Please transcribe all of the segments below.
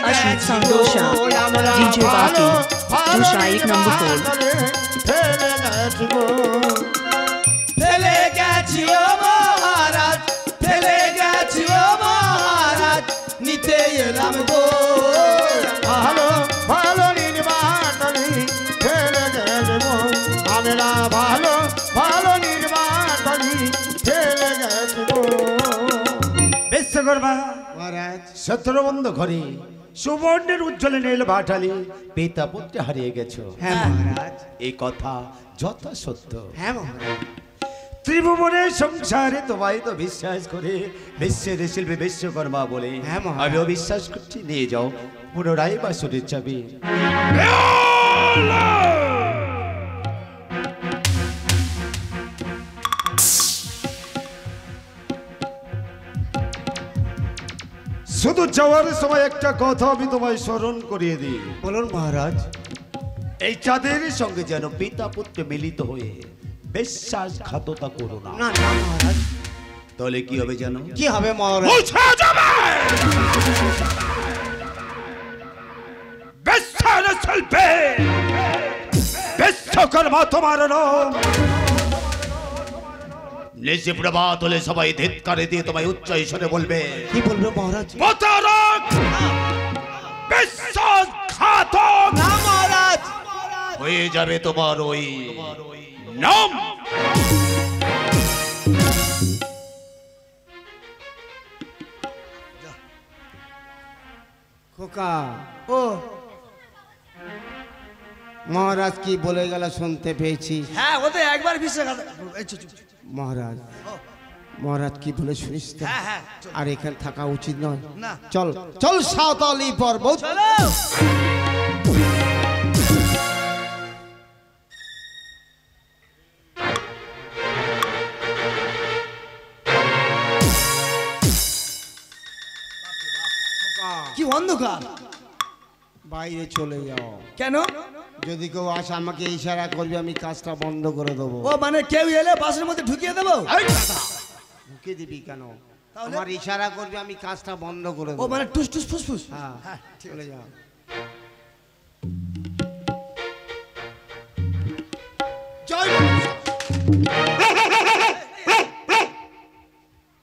Ashit Sandosha, DJ Baki, Dusha 1 number 4. ফেলে গেছি ও মহারাজ, ফেলে গেছি ও মহারাজ, নিতে এলাম গো ভালো ভালো নির্মাণী ফেলে গেছে গো আমরা, ভালো ভালো নির্মাণী ফেলে গেছে গো। বিশ্বকর্মা মহারাজ। শত্রুবন্ধ ঘরে সুবর্ণের উজ্জ্বলে নীল ভাটালি পিতা পুত্রে হারিয়ে গেছো। হ্যাঁ মহারাজ। এই কথা যথা সত্য। হ্যাঁ মহারাজ। ত্রিভুবনের সংসারে তোমায় তো বিশ্বাস করে বিশ্বের শিল্পী বিশ্বকর্মা বলে হ্যাঁ মহারাজ। আমি অবিশ্বাস করছি। নিয়ে যাও পুনরায় বাসুরের চাবি। শুধু যাওয়ার সময় একটা কথা আমি তোমায় স্মরণ করিয়ে দিই। বলুন মহারাজ। এই চাঁদের সঙ্গে যেন পিতা পুত্র মিলিত হয়ে বিশ্বাসঘাততা করো না। না না মহারাজ। তাহলে কি হবে জানো? কি হবে মহারাজ? মুছে যাবে বিশ্বাস শিল্পে বিশ্বকর্মা তোমার নাম। নিজে প্রভাত হলে সবাই ধিৎকারে দিয়ে তোমায় উচ্চ ঈশ্বরে বলবে। কি বলবে মহারাজ? প্রতারক, বিশ্বাসঘাতক না মহারাজ। হয়ে যাবে তোমার ওই নাম। খোকা ও মহারাজ কি বলে গেল শুনতে পেয়েছি? হ্যাঁ ও তো একবার বিশ্বাস মহারাজ, মহারাজ কি বলে শুনিস তো? হ্যাঁ হ্যাঁ আর এখানে থাকা উচিত নয়। না। চল চল সাঁওতালি পর্বত। চলো। কি অন্ধকার, বাইরে চলে যাও। কেন? যদি কেউ আসে আমাকে ইশারা করবে, আমি কাজটা বন্ধ করে দেবো। ও মানে কেউ এলে বাসের মধ্যে ঢুকিয়ে দেবো? ঢুকে দিবি কেন? তাহলে? আমার ইশারা করবে, আমি কাজটা বন্ধ করে ও দেবো। মানে টুস টুস ফুসফুস। হ্যাঁ হ্যাঁ চলে যাও।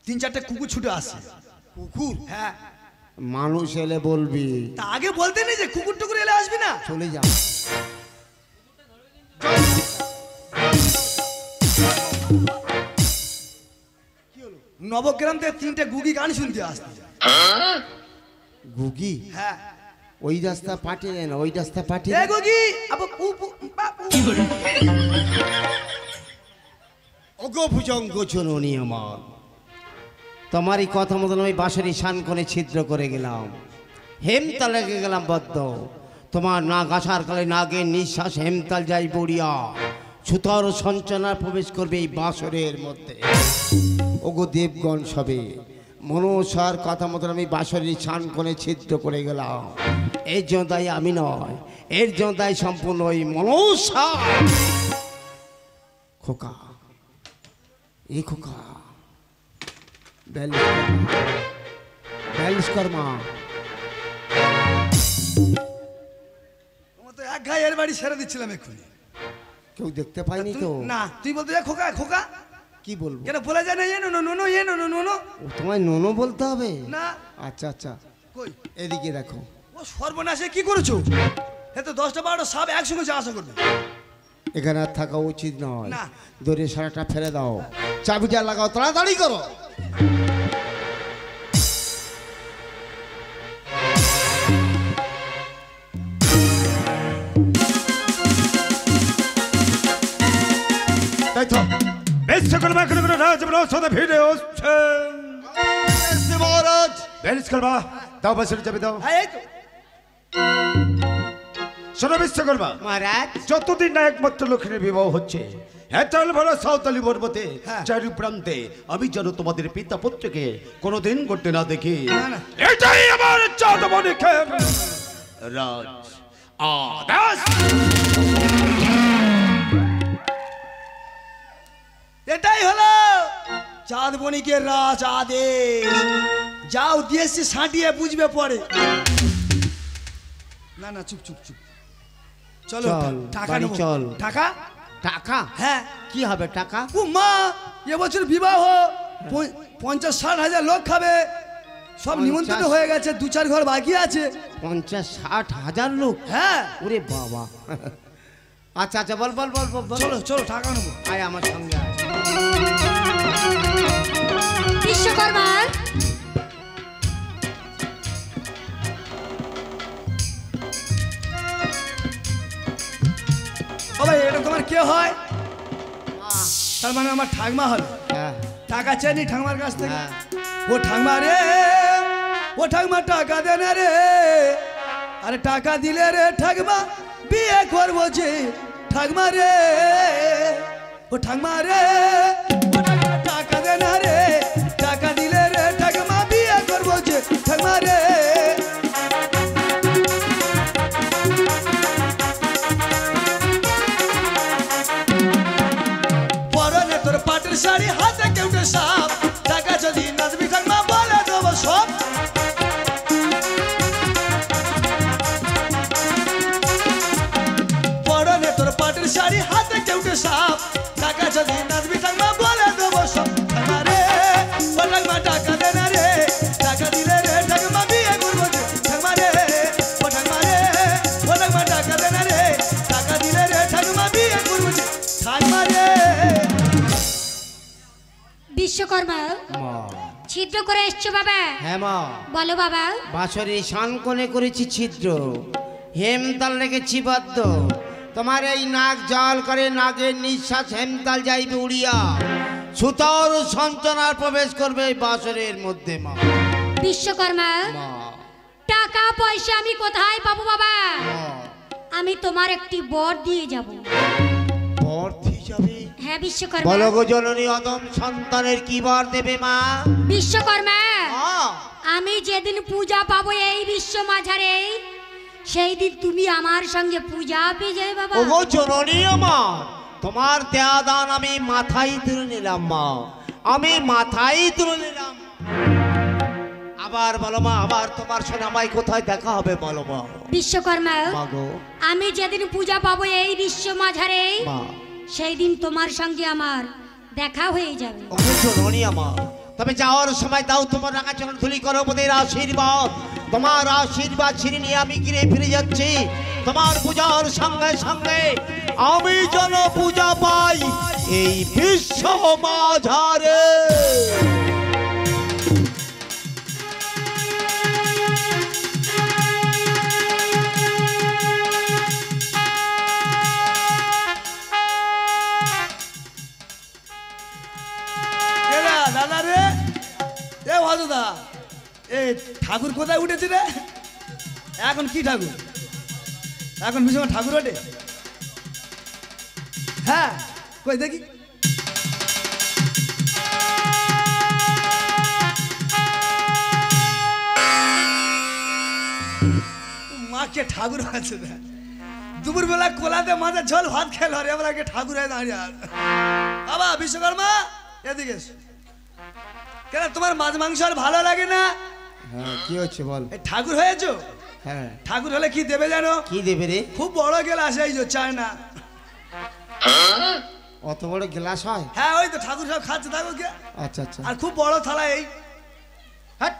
তিন চারটে কুকুর ছুটে আসে। কুকুর? হ্যাঁ মানুষ এলে বলবি। তা আগে বলতে নেই যে কুকুর টুকুর এলে আসবি না? চলে যা। নবগ্রাম থেকে তিনটে গুগি গান শুনতে আসতে। গুগি? হ্যাঁ ওই রাস্তা পাঠিয়ে না, ওই রাস্তা পাঠিয়ে এ গুগি আবু পু বাপু। ওগো ভুজঙ্গ চলনি আমার, তোমারই কথা মতন আমি বাঁশরি শান করে ছিদ্র করে গেলাম, হেমতাল লেগে গেলাম বদ্ধ। তোমার না গাছার কালে নাগের নিঃশ্বাস হেমতাল যাই বড়িয়া, সুতর সঞ্চনা প্রবেশ করবে এই বাঁশরের মধ্যে। ওগো দেবগণ সবে, মনসার কথা মতন আমি বাঁশরি শান করে ছিদ্র করে গেলাম। এর জন্য দায়ী আমি নয়, এর জন্য দায়ী সম্পূর্ণ ওই মনসা। খোকা, এই খোকা, ব্যালিশ কর্মা। তোমার তো এক গায়ের বাড়ি ছেড়ে দিচ্ছিলাম এক্ষুনি। কেউ দেখতে পাইনি তো? না তুই বলতে যা খোকা খোকা। কি বলবো? কেন বলে যায় না এ নো নো নো এ নো নো নো? ও, তোমায় নোনো বলতে হবে? না। আচ্ছা আচ্ছা, কই এদিকে দেখো। ও সর্বনাশে কি করেছো? এ তো 10টা 12টা সাপ একসঙ্গে যা আশা করবে। এখানে আর থাকা উচিত নয়। না। দড়ি সারাটা ফেলে দাও, চাবিটা লাগাও, তাড়াতাড়ি করো। তাই তো বিশ্বকর্মা কোনো কোনো রাজবর সাথে ভিড়ে আসছেন। মহারাজ, বিশ্বকর্মা দাও বাসুরের চাবি দাও। হ্যাঁ এই তো। শোনো বিশ্বকর্মা, মহারাজ, যতদিন না একমাত্র লক্ষ্মীর বিবাহ হচ্ছে হেতাল ভরা সাঁওতালি পর্বতে হ্যাঁ। চারি প্রান্তে আমি যেন তোমাদের পিতা পুত্রকে কোনোদিন করতে না দেখি। না, না। এটাই আমার চাঁদ মনিকের রাজ আদেশ। এটাই হলো চাঁদ বণিকের রাজ আদেশ। যাও দিয়েছি সাঁটিয়ে বুঝবে পরে। না না চুপ চুপ চুপ চলো চল, টাকা বাড়ি নেবো। চল। টাকা টাকা? হ্যাঁ কি হবে টাকা? ও মা এবছর বিবাহ 50-60 হাজার লোক খাবে সব 50? নিমন্ত্রণ হয়ে গেছে 2-4 ঘর বাকি আছে 50-60 হাজার লোক? হ্যাঁ ওরে বাবা। আচ্ছা আচ্ছা বল বল বল বল বল। চলো চলো টাকা নেবো আয় আমার সঙ্গে আয়। বিশ্বকর্মা ও ভাই এটা তোমার কে হয়? তার মানে আমার ঠাকমা হল হ্যাঁ টাকা চেনি ঠাকমার কাছ থেকে হ্যাঁ। ও ঠাকমা রে ও ঠাকমা টাকা দে না রে আরে টাকা দিলে রে ঠাকমা বিয়ে করবো যে ঠাকমা রে ও ঠাকমা রে ও ঠাকমা টাকা দে না রে টাকা দিলে রে ঠাকমা বিয়ে করবো যে ঠাকমা রে পরনে তোর পাটের শাড়ি হাতে কেউটে সাপ টাকা যদি নাচবি ঠাকমা বলে দেবো সব পরনে তোর পাটের শাড়ি হাতে কেউটে সাপ টাকা যদি নাচবি ঠাকমা বলে দেবো সব ঠাকমা রে ও ঠাকমা টাকা দে না রে টাকা দিলে রে ঠাকমা বিয়ে করবো যে ঠাকমা রে ও ঠাকমা রে ও ঠাকমা টাকা দে না রে টাকা দিলে রে ঠাকমা বিয়ে করবো যে ঠাকমা রে বিশ্বকর্মা মা। ছিদ্র করে এসছো বাবা হ্যাঁ মা। বলো বাবা বাঁশরি শান কোণে করেছি ছিদ্র, হেমতাল রেখেছি বদ্ধ। তোমার এই নাক জল করে নাগের নিঃশ্বাস হেমতাল যাইবে উড়িয়া, সুতর সঞ্চনার প্রবেশ করবে এই বাঁশরের মধ্যে মা। বিশ্বকর্মা মা, টাকা পয়সা আমি কোথায় পাবো বাবা? মা, আমি তোমার একটি বর দিয়ে যাব। অর্থ হিসাবে হ্যাঁ বিশ্বকর্মা বলো গো জননী, অদম সন্তানের কি বার দেবে মা? বিশ্বকর্মা মা, আমি যেদিন পূজা পাবো এই বিশ্ব মাঝারে সেই দিন তুমি আমার সঙ্গে পূজা পেয়ে যাবে বাবা। ও গো জননী আমার, তোমার দেয়া দান আমি মাথায় তুলে নিলাম মা, আমি মাথায় তুলে নিলাম। আবার বলো মা, আবার তোমার সঙ্গে আমায় কোথায় দেখা হবে বলো মা? বিশ্বকর্মা মা গো, আমি যেদিন পূজা পাবো এই বিশ্ব মাঝারে মা, সেই দিন তোমার সঙ্গে আমার দেখা হয়ে যাবে। ও গো জননী আমার, তবে যাওয়ার সময় দাও তোমার রাঙা চরণ ধুলি করো মোদের আশীর্বাদ। তোমার আশীর্বাদ ছিঁড়ে নিয়ে আমি গিরে ফিরে যাচ্ছি। তোমার পূজার সঙ্গে সঙ্গে আমি যেন পূজা পাই এই বিশ্ব মাঝারে। এরা দাদা রে এ ভাজুদা এ ঠাকুর কোথায় উঠেছে রে? এখন কি ঠাকুর? এখন ভীষণ ঠাকুর ওঠে? হ্যাঁ কই দেখি। মাকে ঠাকুর আছে না, দুপুর বেলা কোলাতে মাঝে ঝোল ভাত খেল আর এবার আগে ঠাকুর হয় দাঁড়িয়ে আর বাবা বিশ্বকর্মা এদিকে এসো। কেন তোমার মাছ মাংস আর ভালো লাগে না? হ্যাঁ কি হচ্ছে বল? এই ঠাকুর হয়েছো? হ্যাঁ ঠাকুর হলে কি দেবে জানো? কি দেবে রে? খুব বড় গেলাস এই যে চায় না। অত বড় গ্লাস হয়? হ্যাঁ ওই তো ঠাকুর সব খাচ্ছে থাকো কে। আচ্ছা আচ্ছা, আর খুব বড় থালা এই। হাট,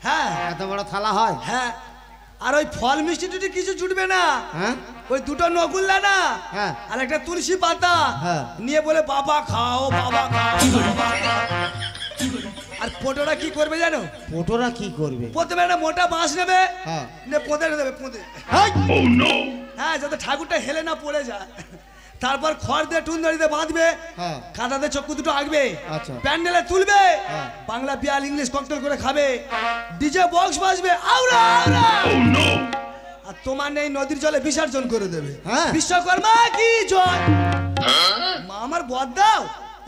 হ্যাঁ এত বড় থালা হয়? হ্যাঁ আর ওই ফল মিষ্টি টুটি কিছু জুটবে না। হ্যাঁ ওই দুটো নকুল্লা না হ্যাঁ। আর একটা তুলসী পাতা হ্যাঁ। নিয়ে বলে বাবা খাও বাবা খাও বাবা খাও। আর পোটোরা কি করবে জানো? পোটোরা কি করবে? প্রথমে একটা মোটা বাঁশ নেবে, হ্যাঁ। নিয়ে পোঁদে দেবে পোঁদে। হাই! হ্যাঁ যাতে ঠাকুরটা হেলে না পড়ে যায়। তারপর খড় দিয়ে টুনদড়িতে বাঁধবে, হ্যাঁ। কাঁদাতে চক্ষু দুটো আঁকবে, আচ্ছা। প্যান্ডেলে তুলবে, হ্যাঁ। বাংলা বিয়াল ইংলিশ ককটেল করে খাবে, ডিজে বক্স বাজবে, আউরা আউরা। আর তোমার নেই নদীর জলে বিসর্জন করে দেবে। হ্যাঁ। বিশ্বকর্মা কি জয়। মা আমার বদ দাও,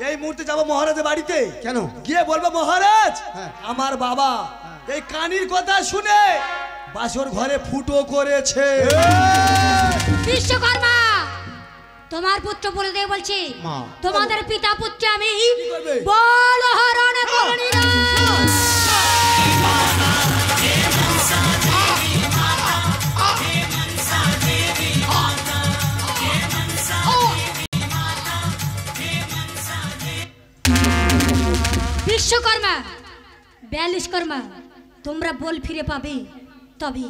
এই মুহূর্তে যাবো মহারাজের বাড়িতে। কেন? গিয়ে বলবো মহারাজ হ্যাঁ। আমার বাবা এই কানির কথা শুনে বাসর ঘরে ফুটো করেছে। বিশ্বকর্মা তোমার পুত্র বলে দিয়ে বলছি, মা। তোমাদের পিতা পুত্র আমি করবে? বল হরণ করি না। বিশ্বকর্মা বিশ্বকর্মা তোমরা বল ফিরে পাবে, তবে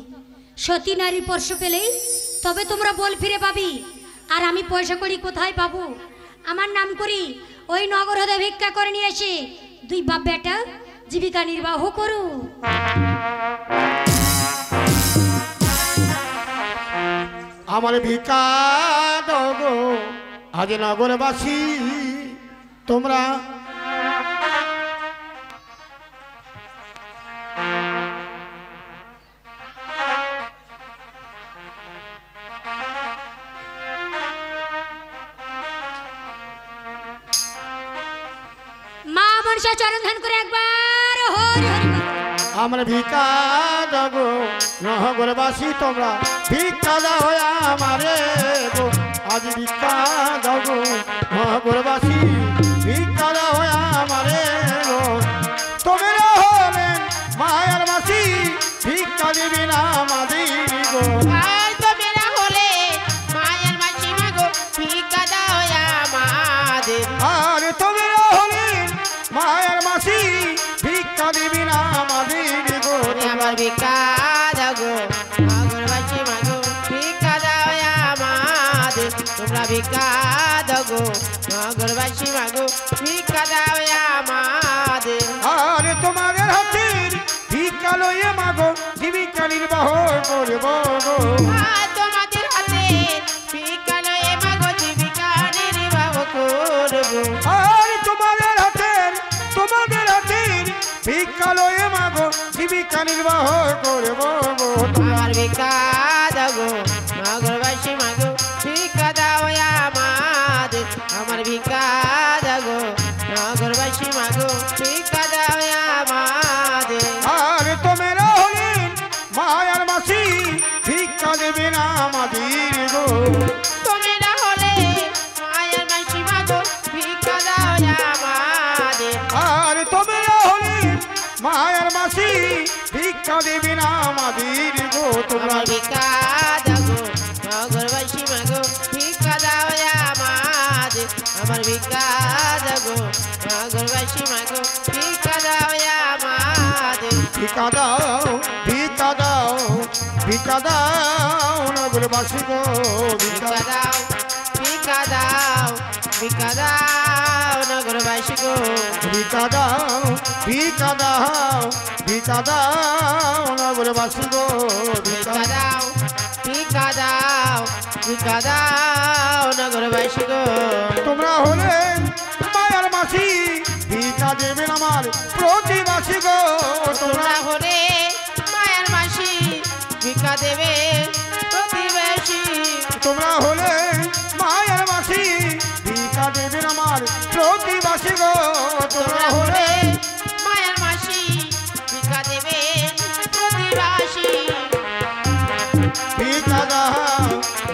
সতী নারী স্পর্শ পেলেই তবে তোমরা বল ফিরে পাবি। আর আমি পয়সা করি কোথায় পাবো? আমার নাম করি ওই নগর হতে ভিক্ষা করে নিয়ে এসে দুই বাপ বেটা জীবিকা নির্বাহ করু। আমার ভিক্ষা দাও গো আজ নগরবাসী তোমরা। মা মনসা চরণ ধ্যান করে একবার হরি হরি বলো। আমার ভিক্ষা দাও গো নগরবাসী তোমরা, ভিক্ষা দাও আমারে গো আজ ভিক্ষা দাও গো নগরবাসী, ভিক্ষা দাও আমারে গো। তোমরা হলেন মায়ার মাসি, ভিক্ষা দিবি না আমাদের গো। আর তোমরা হলে মায়ের মাসি মাগো ভিক্ষা দাও আমাদের। আর তোমরা হলেন মায়ার মাসি, ভিক্ষা দিবি না আমাদের গো। আমার ভিক্ষা দাও গো নগরবাসী মাগো ভিক্ষা দাও আমাদের। তোমরা ভিক্ষা দাও গো নগরবাসী মাগো ভিক্ষা দাও আমাদের। আর তোমাদের হাতের ভিক্ষা লইয়ে মাগো জীবিকা নির্বাহ করব গো। আর তোমাদের হাতে ভিক্ষা লয়ে মাগো জীবিকা নির্বাহ করব। আর তোমাদের হাতের ভিক্ষা লইয়ে মাগো জীবিকা নির্বাহ করব গো। আমার ভিক্ষা দাও গো নগরবাসী মাগো ভিক্ষা দাও আমাদের। আমার ভিক্ষা দাও গো নগরবাসী মাগো ভিক্ষা দাও আমাদের। আর তোমরা হলেন মায়ার মাসি, ভিক্ষা দেবে না আমাদের গো। তোমরা হলে মায়ের মাসি মাগো ভিক্ষা দাও আমাদের। আর তোমরা হলেন মায়ার মাসি, ভিক্ষা দেবে না আমাদের গো। তোমরা আমার ভিক্ষা দাও গো নগরবাসী মাগো ভিক্ষা দাও আমাদের। আমার ভিক্ষা দাও গো নগরবাসী মাগো ভিক্ষা দাও আমাদের। ভিক্ষা দাও, ভিক্ষা দাও, ভিক্ষা দাও নগরবাসী গো। ভিক্ষা ভিক্ষা দাও ভিক্ষা দাও ভিক্ষা দাও নগরবাসী গো। ভিক্ষা দাও, ভিক্ষা দাও, ভিক্ষা দাও নগরবাসী গো। ভিক্ষা দাও ভিক্ষা দাও ভিক্ষা দাও নগরবাসী গো। তোমরা হলেন মায়ার মাসি, ভিক্ষা দেবেন আমার প্রতিবাসী গো। তোমরা হলে মায়ের মাসি ভিক্ষা দেবে প্রতিবেশী। তোমরা হলেন মায়ার মাসি, ভিক্ষা দেবেন আমার প্রতিবাসী গো। তোমরা হলে মায়ের মাসি ভিক্ষা দেবে প্রতিবাসী। ভিক্ষা দাও,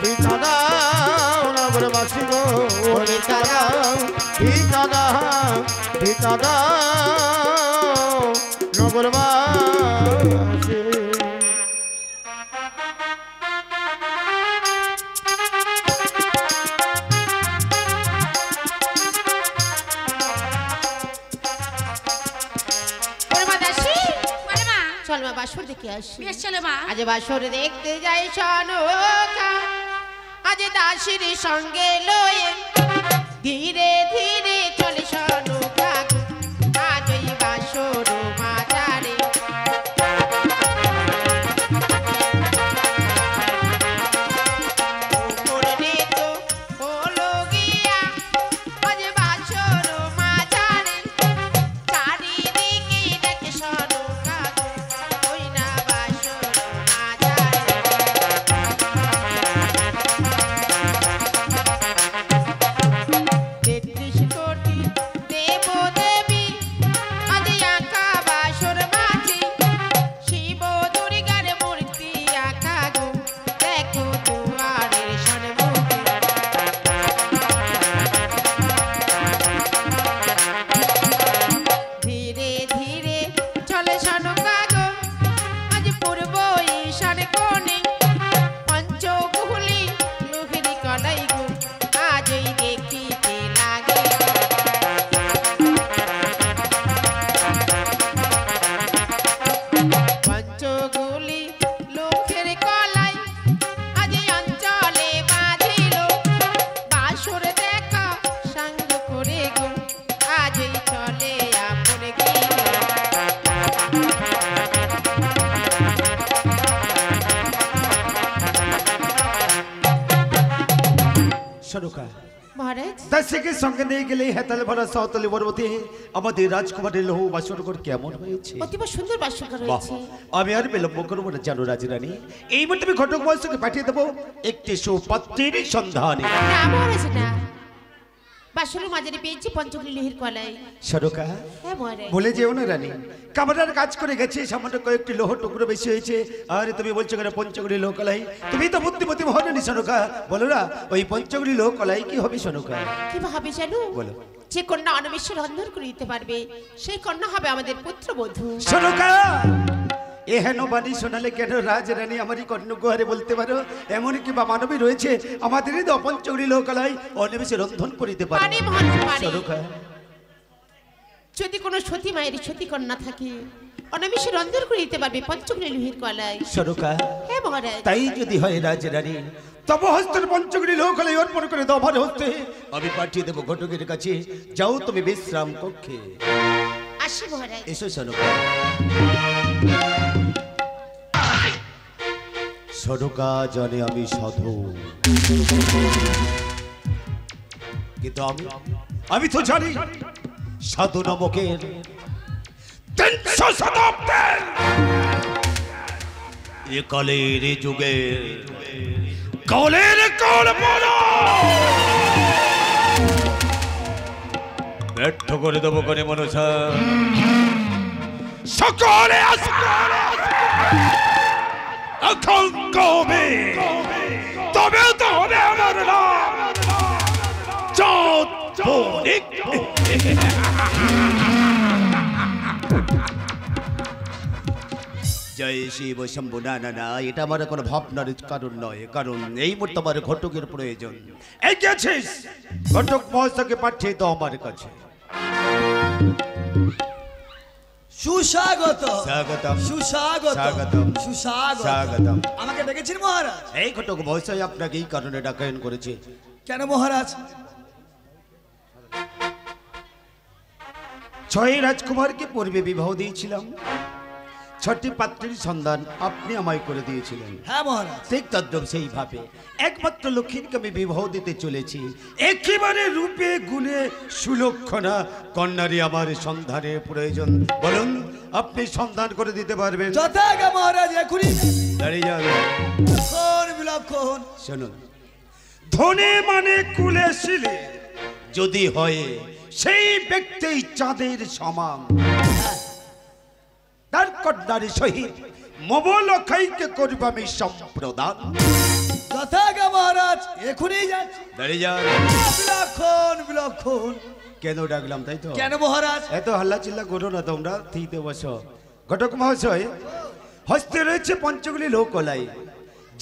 ভিক্ষা দাও নগরবাসী গো। ভিক্ষা দাও, ভিক্ষা দাও, ভিক্ষা দাও নগরবাসী। চল মা বাসর দেখে আসি। বেশ চলে মা। আজ বাসর দেখতে যাই সনকা, আজ দাসির সঙ্গে লয়ে ধীরে ধীরে চলে সনকা। আজ ওই বাসর মাঝারে করলে তো হলো গিয়া। আজ বাসর মাঝারে চারিদিকে দেখে সনকা ওই না বাসর মাঝারে। 33 কোটি সরকার মহারাজ দাসীকে সঙ্গে নিয়ে গেলে হেতাল ভরা সাঁওতালি পর্বতে আমাদের রাজকুমারের লৌহ বাসরঘর কেমন হয়েছে? অতীব সুন্দর বাসরঘর বাহ, রয়েছে। আমি আর বিলম্ব করবো না জানো রাজরানী, এই মুহূর্তে আমি ঘটক মহাশয়কে পাঠিয়ে দেবো একটি সুপাত্রের সন্ধানে। না মহারাজ না, বাসরের মাঝারে পেয়েছি পঞ্চগুলি লোহের কলাই। সরকার হ্যাঁ মহারাজ। বলে যেও না রানী, কামরার কাজ করে গেছে, সামান্য কয়েকটি লোহ টুকরো বেশি হয়েছে, আর তুমি বলছো কেন পঞ্চগুলি লোহ কলাই? তুমি তো বুদ্ধিমতী মহারানী সনকা, বলো না ওই পঞ্চগুলি লোহ কলাই কি হবে সনকা? কি ভাবে জানো? বলো। যে কন্যা অনবেশ্য রন্ধন করে দিতে পারবে সেই কন্যা হবে আমাদের পুত্রবধূ। সনকা এহেন বাণী শোনালে কেন রাজরানী আমারই কর্ণগুহারে বলতে পারো? এমন কি বা মানবী রয়েছে আমাদেরই তো পঞ্চগুলি লোহ কলাই অনিমেষে রন্ধন করিতে পারে? পারে মহারাজ পারে। সনকা যদি কোনো সতী মায়ের সতী কন্যা থাকে অনামিষে রন্ধন করে দিতে পারবে পঞ্চগুলি লোহের কলাই। সনকা হ্যাঁ মহারাজ। তাই যদি হয় রাজরানী, তব হস্তের পঞ্চগুলি লোহ কলাই অর্পণ করে দাও আমার হস্তে, আমি পাঠিয়ে দেবো ঘটকের কাছে। যাও তুমি বিশ্রাম কক্ষে। আসি মহারাজ। এসো সনকা। সনকা জানে আমি সাধু, কিন্তু আমি তো জানি সাধু নামকের 300 শতাব্দের এ কালের এ যুগের কালের কাল ব্যর্থ করে দেবো করে মনসা। সকলে আকাঙ্ক্ষা হবে, তবে তো হবে আমার নাম চাঁদ বণিক। জয় শিব শম্ভু। না না না, এটা আমার কোনো ভাবনার কারণ নয়, কারণ এই মুহূর্তে আমার ঘটকের প্রয়োজন। এই গেছিস ঘটক মহাশয়কে পাঠিয়ে দাও আমার কাছে। সুস্বাগত স্বাগতম সুস্বাগত স্বাগতম সুস্বাগত। স্বাগতম। আমাকে ডেকেছেন মহারাজ? এই ঘটক মহাশয় আপনাকে এই কারণে ডাকায়ন করেছে। কেন মহারাজ? 6 রাজকুমারকে পূর্বে বিবাহ দিয়েছিলাম, 6টি পাত্রের সন্ধান আপনি আমায় করে দিয়েছিলেন। হ্যাঁ মহারাজ। ঠিক তদ্রুপ সেইভাবে একমাত্র লক্ষ্মীকে আমি বিবাহ দিতে চলেছি। একেবারে রূপে গুণে সুলক্ষণা কন্যারই আমার সন্ধানের প্রয়োজন। বলুন আপনি সন্ধান করে দিতে পারবেন? যথাজ্ঞা মহারাজ। এখনই দাঁড়িয়ে যাবে। লক্ষণ বিলক্ষণ। শুনুন, ধনে মানে কুলে শিলে যদি হয় সেই ব্যক্তি চাঁদের সমান, তার কন্যার সহিত মবলখাইকে করব আমি সম্প্রদান। যথাজ্ঞা মহারাজ। এখনই যাচ্ছি। দাঁড়িয়ে যান। বিলক্ষণ বিলক্ষণ। কেন ডাকলাম তাই তো? কেন মহারাজ? এত হাল্লা চিল্লা করো না তোমরা, থিতে বসো। ঘটক মহাশয়, হস্তে রয়েছে পঞ্চগুলি লোহ কলাই,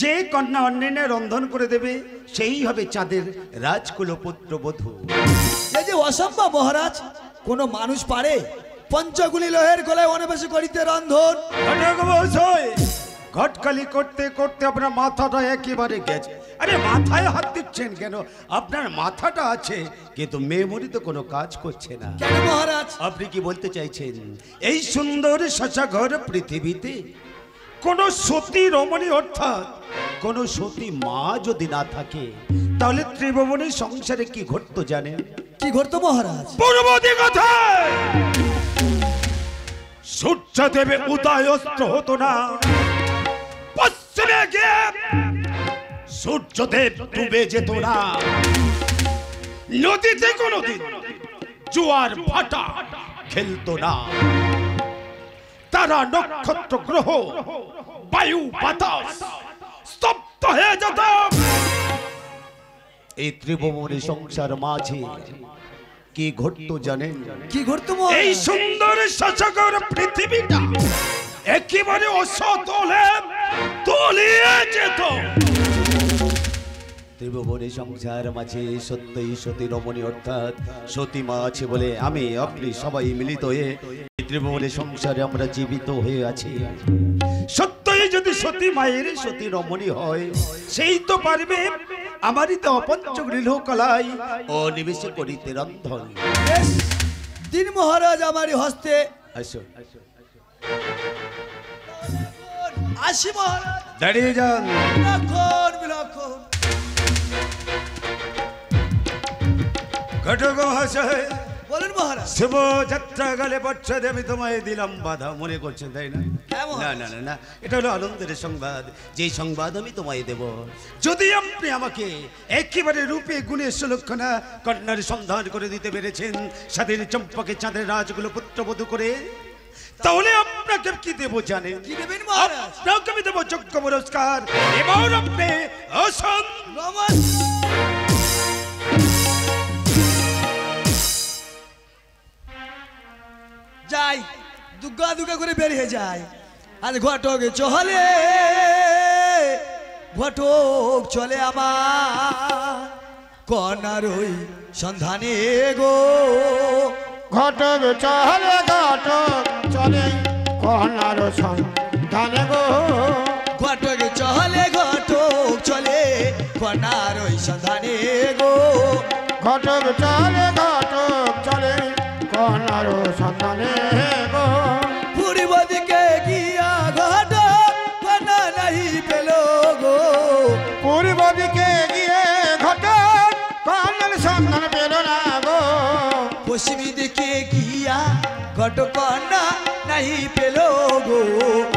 যে কন্যা অন্যেনে রন্ধন করে দেবে সেই হবে চাঁদের রাজকুল পুত্রবধূ। এই যে অসম্ভব মহারাজ, কোন মানুষ পারে পঞ্চগুলি লোহের গলায় অনবেশে করিতে রন্ধন? ঘটক মহাশয়, ঘটকালি করতে করতে আপনার মাথাটা একেবারে গেছে। আরে মাথায় হাত দিচ্ছেন কেন? আপনার মাথাটা আছে কিন্তু মেমোরি তো কোনো কাজ করছে না। কেন মহারাজ? আপনি কি বলতে চাইছেন এই সুন্দর শশাঘর পৃথিবীতে কোন সতী রমণী অর্থাৎ কোন সতী মা যদি না থাকে তাহলে ত্রিভুবনের সংসারে কি ঘটতো জানেন? কি ঘটতো মহারাজ? পূর্ব দিগতে সূর্যদেবে উদয়স্ত হতো না, পশ্চিমে গিয়ে সূর্যদেব ডুবে যেত না, নদীতে কোনোদিন জোয়ার ভাটা খেলতো না, তারা নক্ষত্র গ্রহ বায়ু বাতাস স্তব্ধ হয়ে যেত। এই ত্রিভুবনে সংসার মাঝে কি ঘটতো জানেন? কি ঘটতো এই মহারাজ? সুন্দর শশাকর পৃথিবীটা একেবারে অসতলে তলিয়ে যেত। ত্রিভুবনে সংসার মাঝে সত্যই সতী রমণী অর্থাৎ সতী মা আছে বলে আমি আপনি সবাই মিলিত হয়ে ত্রিভুবনে সংসারে আমরা জীবিত হয়ে আছি। সত্যই যদি সতী মায়ের সতী রমণী হয় সেই তো পারবে আমারই তো অপঞ্চগুলি লোহ কলাই ও নিবেশে করিতে রন্ধন। বেশ, দিন মহারাজ আমারই হস্তে। আসো আসি মহারাজ। দাঁড়িয়ে যান। বিলক্ষণ বিলক্ষণ। ঘটক মহাশয়, বলুন মহারাজ। শুভ যাত্রা গেলে বৎসরে আমি তোমায় দিলাম বাধা, মনে করছেন তাই না? হ্যাঁ না মহারাজ। না না না, এটা হলো আনন্দের সংবাদ, যেই সংবাদ আমি তোমায় দেব যদি আপনি আমাকে একেবারে রূপে গুণে সুলক্ষণা কন্যার সন্ধান করে দিতে পেরেছেন, সাথে চম্পকে চাঁদের রাজগুলো পুত্রবধূ করে, তাহলে আপনাকে কি দেব জানেন? কি দেবেন মহারাজ? আপনাকে আমি দেব যোগ্য পুরস্কার। এবার আপনি আসুন। যাই, দুগ্গা দুগ্গা করে বেরিয়ে যায়। আর ঘটক চলে, ঘটক চলে আমার কন্যার ওই সন্ধানে গো। ঘটক চলে, ঘটক চলে কন্যার সন্ধানে গো। ঘটক চলে, ঘটক চলে কন্যার ওই সন্ধানে গো। ঘটক চলে, ঘটক চলে কন্যার সন্ধানে গো। পূর্ব দিকে গিয়া ঘটক কন্যা নাহি পেল গো। পূর্ব দিকে গিয়ে ঘটক কন্যার সন্ধান পেল না গো। পশ্চিমী দিকে গিয়া ঘটক কন্যা নাহি পেল গো।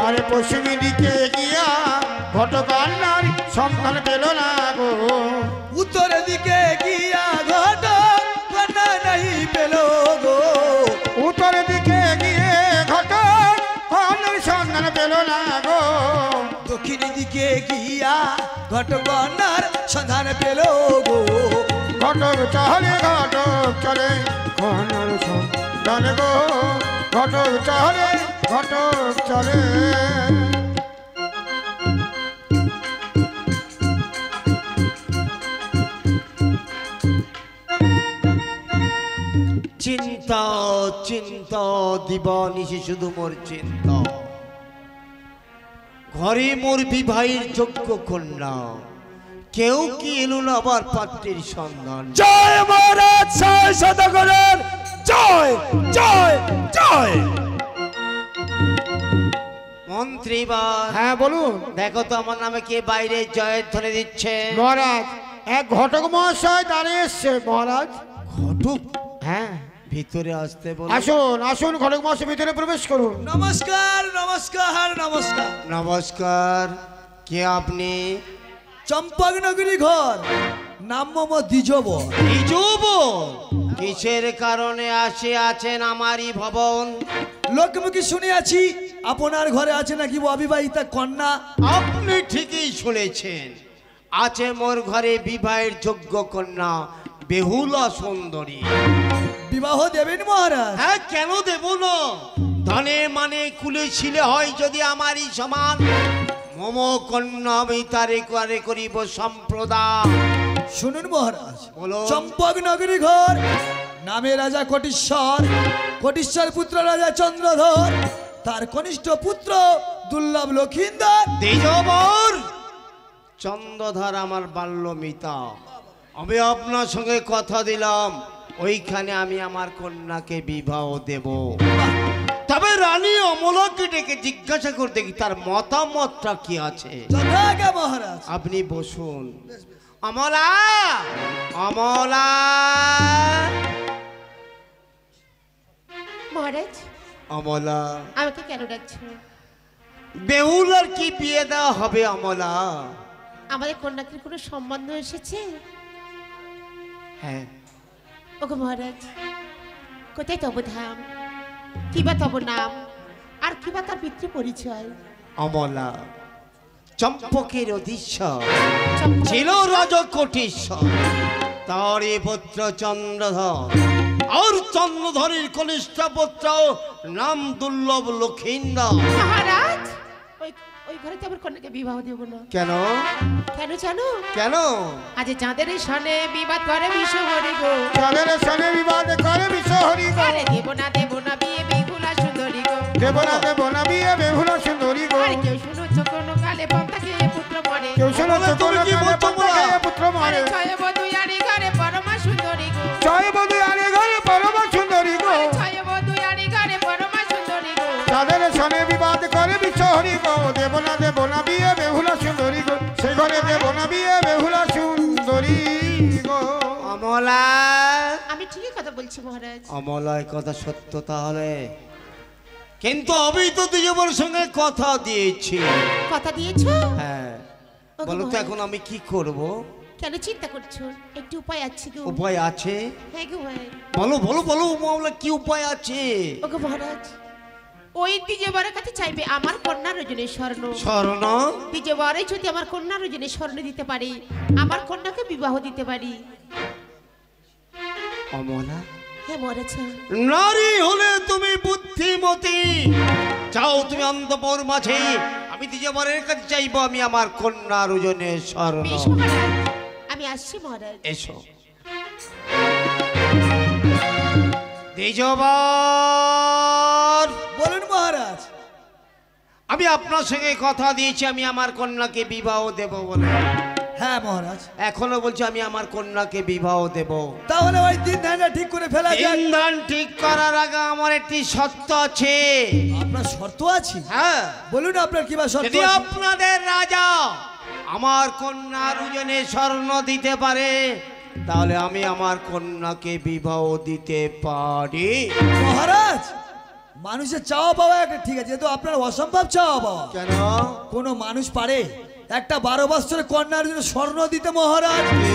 আরে পশ্চিমী দিকে গিয়া ঘটক কন্যার সন্ধান পেল না গো। উত্তর দিকে গিয়া ঘটক কন্যা নাহি পেল গো। উত্তর দিকে গিয়ে ঘটক কন্যার সন্ধান পেল না গো। দক্ষিণ দিকে গিয়া ঘটক কন্যার সন্ধান পেল গো। ঘটক চলে, ঘটক চলে কন্যার সন্ধান গো। ঘটক চলে, ঘটক চলে। চিন্তা চিন্তা দিবানিশি শুধু মোর চিন্তা, ঘরে মোর বিবাহের যোগ্য কন্যা, কেউ কি এলো না আবার পাত্রের সন্ধান। জয় মহারাজ, জয় সদাগরের জয়, জয় জয়। মন্ত্রীবার হ্যাঁ বলুন দেখো তো আমার নামে কে বাইরে জয়ের ধ্বনি দিচ্ছে। মহারাজ, এক ঘটক মহাশয় দাঁড়িয়ে এসছে মহারাজ। ঘটক হ্যাঁ ভিতরে আসতে বল। আসুন আসুন, ঘটক মহাশয় ভিতরে প্রবেশ করুন। নমস্কার নমস্কার নমস্কার। নমস্কার, কে আপনি? চম্পকনগরী ঘর, নাম মোহাম্মদ দ্বিজব। এই যুবক কিসের কারণে আসে আছেন আমারই ভবন? লোকমুখে শুনিয়াছি আপনার ঘরে আছে নাকি অবিবাহিতা কন্যা। আপনি ঠিকই শুনেছেন, আছে মোর ঘরে বিবাহের যোগ্য কন্যা বেহুলা সুন্দরী। বিবাহ দেবেন মহারাজ? হ্যাঁ, কেন দেব না? ধনে মানে কুলে ছিলে হয় যদি আমারই সমান, মম কন্যা আমি তারে করে করিব সম্প্রদান। শুনুন মহারাজ, বলো। চম্পকনগরী ঘর, নামে রাজা কোটিশ্বর, কোটিশ্বর পুত্র রাজা চন্দ্রধর, তার কনিষ্ঠ পুত্র দুর্লভ লক্ষিন্দর। দ্বিজবর চন্দ্রধর আমার বাল্য মিতা, আমি আপনার সঙ্গে কথা দিলাম ওইখানে আমি আমার কন্যাকে বিবাহ দেব। তবে রানী অমলাকে ডেকে জিজ্ঞাসা করতে কি তার মতামতটা কি আছে। যথাজ্ঞা মহারাজ। আপনি বসুন। অমলা, অমলা। মহারাজ, অমলা, আমাকে কেন ডাকছো? বেহুলার কি বিয়ে দেওয়া হবে অমলা? আমাদের কন্যাকে কোনো সম্বন্ধ এসেছে? হ্যাঁ। ওগো মহারাজ, কোথায় তব ধাম, কিবা তব নাম, আর কিবা তার পিতৃ পরিচয়? অমলা চম্পকের অধীশ্বর চম্পক- ছিল রাজ কোটিশ্বর, তারই পুত্র চন্দ্রধর, আর চন্দ্রধরের কনিষ্ঠ পুত্র নাম দুর্লভ লক্ষিন্দর। মহারাজ, ওই ওই ঘরে তো আমার কন্যাকে বিবাহ দেব না। কেন? কেন জানো? কেন? আজ চাঁদের সনে বিবাদ করে বিশ্ব হরি গো। চলের সনে বিবাদ করে বিশ্বহরি গো। আরে দেব না বিয়ে বেহুলা সুন্দরী গো। দেব না বিয়ে বেহুলা সুন্দরী গো। আরে কেউ শুনেছ কোনো কালে পন্থা খেয়ে পুত্র মরে। কেউ শোনো বলো, তুমি কি বলছো বলো? পুত্র আরে মারে। ছয় বধূ আরে ঘরে পরমা সুন্দরী গো। জয় বধু আরে ঘরে পরম সুন্দরী গো। আরে ছয় বধূ আরে ঘরে পরমা সুন্দরী গো। তাদের সনে বিবাদ করে বিশ্বহরি গো। দেব না বিয়ে বেহুলা সুন্দরী গো। সে ঘরে দেব না বিয়ে বেহুলা সুন্দরী গো। অমলা, আমি ঠিকই কথা বলছি মহারাজ। অমলায় কথা সত্য তাহলে, কিন্তু আমি তো দুজনের সঙ্গে কথা দিয়েছি। কথা দিয়েছো? হ্যাঁ, ওগো বলো তো মহারাজ। এখন আমি কি করব? কেন চিন্তা করছো? একটু উপায় আছে গো। উপায় আছে? হ্যাঁ গো মহারাজ। বলো বলো বলো মামলা, কি উপায় আছে? ওগো মহারাজ, ওই দ্বিজবরের কাছে চাইবে আমার কন্যা রজনী স্বর্ণ। স্বর্ণ? দ্বিজবরে যদি আমার কন্যা রজনী স্বর্ণ দিতে পারি, আমার কন্যাকে বিবাহ দিতে পারি। অমলা, হ্যাঁ মহারাজ। নারী হলে তুমি বুদ্ধিমতী, যাও তুমি অন্তপুর মাঝে, আমি দ্বিজবরের কাছে চাইবো আমি আমার কন্যা রজনীর স্বর্ণ। বেশ মহারাজ, আমি আসছি মহারাজ। এসো। দ্বিজবর, বলুন মহারাজ। আমি আপনার সঙ্গে কথা দিয়েছি আমি আমার কন্যাকে বিবাহ দেব বলে। হ্যাঁ মহারাজ। এখনো বলছি আমি আমার কন্যাকে বিবাহ দেব। তাহলে ওই দিন ধানটা ঠিক করে ফেলা যাক। ইন্ধন ঠিক করার আগে আমার একটি শর্ত আছে। আপনার শর্ত আছে? হ্যাঁ, বলুন আপনার কি বা শর্ত যদি আছে? আপনাদের রাজা আমার কন্যা রজনী স্বর্ণ দিতে পারে, তাহলে আমি আমার কন্যাকে বিবাহ দিতে পারি। মহারাজ, মানুষের চাওয়া পাওয়া একটা ঠিক আছে, কিন্তু আপনার অসম্ভব চাওয়া পাওয়া। কেন? কোনো মানুষ পারে একটা 12 বছরের কন্যার জন্য স্বর্ণ দিতে মহারাজ? কে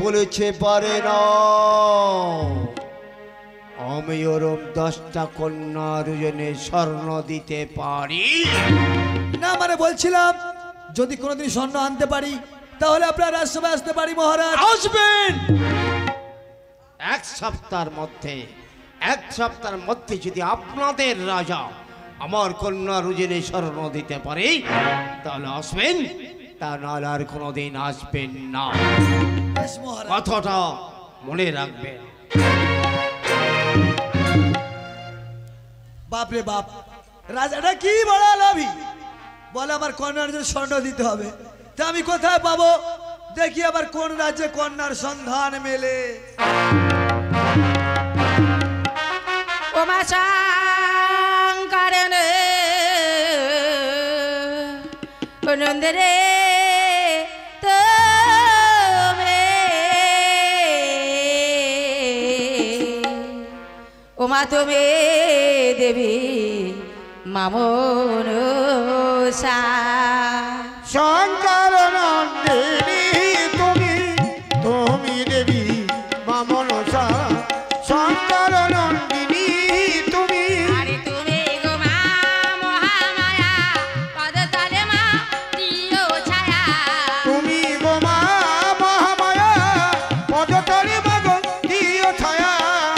বলেছে পারে না? আমি ওরম 10টা কন্যা রজনী স্বর্ণ দিতে পারি। না মানে বলছিলাম যদি কোনোদিন স্বর্ণ আনতে পারি তাহলে আপনার রাজসভায় আসতে পারি মহারাজ। আসবেন এক সপ্তাহের মধ্যে। এক সপ্তাহের মধ্যে যদি আপনাদের রাজা আমার কন্যা রজনী স্বর্ণ দিতে পারে তাহলে আসবেন, তা নাহলে আর কোনোদিন আসবেন না। বেশ মহারাজ। কথাটা মনে রাখবেন। বাপরে বাপ, রাজাটা কি বড় লাভি, বলে আমার কন্যার জন্য স্বর্ণ দিতে হবে। তা আমি কোথায় পাবো? দেখি আবার কোন রাজ্যে কন্যার সন্ধান মেলে। ওমা শঙ্করন নন্দরে তুমি ওমা তুমি দেবী মামন শঙ্কর নন্দিনী তুমি, তুমি দেবী মামনসা। শঙ্কর নন্দিনী তুমি, আরে তুমি গো মা মহামায়া পদতলে মা দিও ছায়া। তুমি গোমা মহামায়া, পদতলে মাগ দিও ছায়া।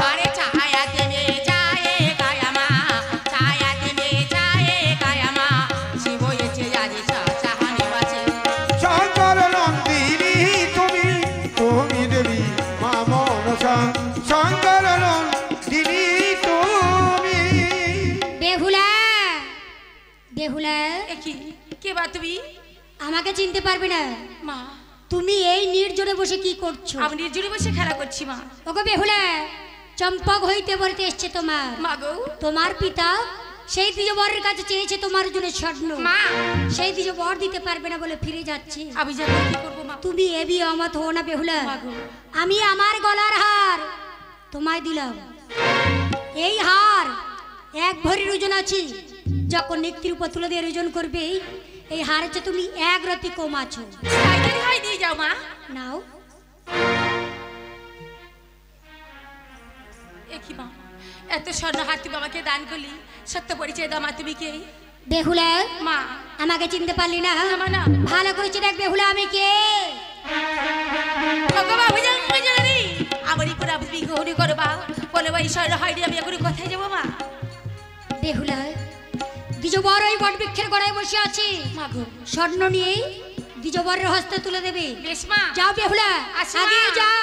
আরে ছায়া তুমি যায় কায়া মা, ছায়া তুমি যায় কায়া মা, শিব এসে আজি চাহানি বাসে। শঙ্কর নন্দিনী তুমি, তুমি দেবী মামনসা। শঙ্কর নন্দিনী তুমি। বেহুলা, বেহুলা, কি কে বা তুমি? আমাকে চিনতে পারবে না? মা, তুমি এই নির্জনে বসে কি করছো? আমি নির্জনে বসে খেলা করছি মা। ওগো বেহুলা, চম্পক হইতে বলতে এসছে তোমার। মা গো, তোমার পিতা সেই দ্বিজবরের কাছে চেয়েছে তোমার জন্য স্বর্ণ। মা, সেই দ্বিজবর দিতে পারবে না বলে ফিরে যাচ্ছে। আমি জানি কি করবো মা। তুমি এবি অমত হো না বেহুলা। মা গো, আমি আমার গলার হার তোমায় দিলাম। এই হার 1 ভরির ওজন আছে। যখন নেত্রীর উপর তুলে দিয়ে ওজন করবে, এই হারের চেয়ে তুমি 1 রতি কম আছো। তাড়াতাড়ি হয় দিয়ে যাও মা। নাও। একই মা, এত স্বর্ণ হার তুমি আমাকে দান করলি, সত্য পরিচয় দাও মা। তুমি কে? বেহুলা, মা, আমাকে চিনতে পারলি না? না, না। ভালো করে দেখ বেহুলা আমি কে। ভগবান বুঝান বুঝানি আমারই করে আপনি বিগ্রহণী করবা বলে ভাই স্বর্ণ হয়নি, আমি এখন কোথায় যাবো মা? বেহুলা, দ্বিজবর ওই বট বৃক্ষের গোড়ায় বসে আছে। মা গো, স্বর্ণ নিয়ে দ্বিজবরের হস্তে তুলে দেবে। বেশ মা। যাও বেহুলা, আচ্ছা মা। আগে যাও।